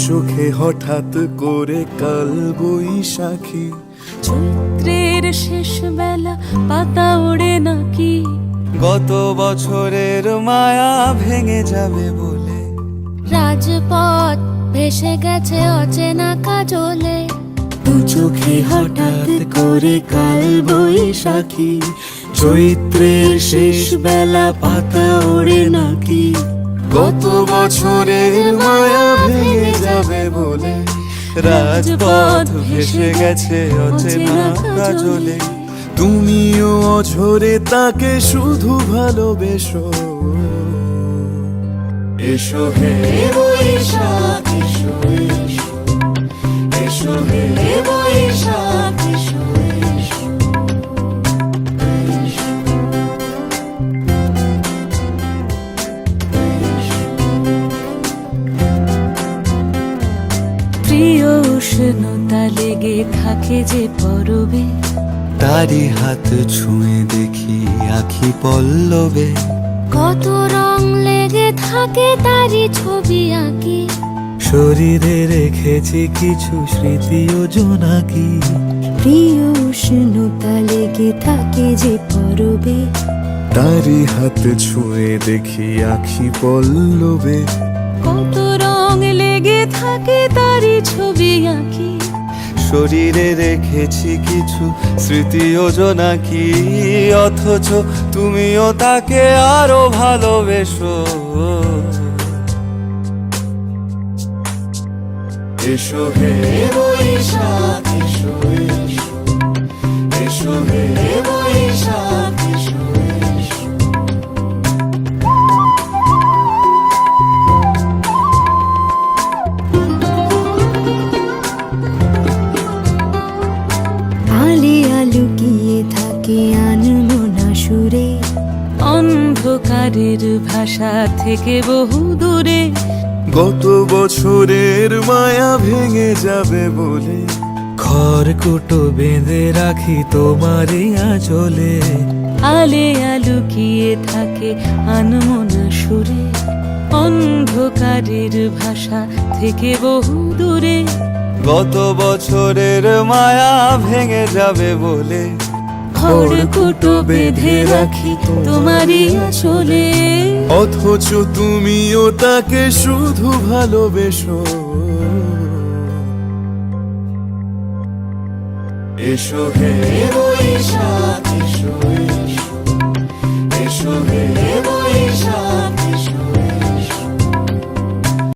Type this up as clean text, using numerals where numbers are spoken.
চোখে হঠাৎ করে কাল বৈশাখী, চৈত্রের শেষ বেলা পাতা ওড়ে নাকি, গত বছরের মায়া ভেঙে যাবে বলে, রাজপথ ভেসে গেছে অচেনা কাজলে, দু চোখে হঠাৎ করে কাল বৈশাখী, চৈত্রের শেষ বেলা পাতা ওড়ে নাকি, গত বছরের মায়া ভেঙে যাবে বলে, রাজপথ ভেসে গেছে অচেনা কাজলে। তুমিও অঝরে তাকে শুধু ভালোবেসো। এসো হে বৈশাখ এসো এসো, এসো হে বৈশাখ এসো এসো, এসো। প্রিয় উষ্ণতা লেগে থাকে যে পরবে, তারি হাত ছুঁয়ে দেখি আখি পল্লবে, কত রং লেগে থাকে তারই ছবি আঁকি, শরীরে রেখেছি কিছু স্মৃতি ও জোনাকি, প্রিয় উষ্ণতা লেগে থাকে যে পরবে, তারি হাত ছুঁয়ে দেখি আখি পল্লবে, কত রং লেগে থাকে তারই ছবি আঁকি, শরীরে রেখেছি কিছু স্মৃতি ও জোনাকি, অথচ তুমিও তাকে আরো ভালোবেসো। এসো হে বৈশাখ এসো এসো, এসো হে বৈশাখ এসো এসো। আলিয়া লুকিয়ে থাকে আনমনা সুরে, অন্ধকারের ভাষা থেকে বহু দূরে, গত বছরের মায়া ভেঙে যাবে বলে, খড়কুটো বেঁধে রাখি তোমারই আঁচলে, আলিয়া লুকিয়ে থাকে আনমনা সুরে, অন্ধকারের ভাষা থেকে বহু দূরে, গত বছরের মায়া ভেঙে যাবে বলে, খড়কুটো বেঁধে রাখি তোমারই আঁচলে, অথচ তুমিও তাকে শুধু ভালোবেসো। এসো হে বৈশাখ এসো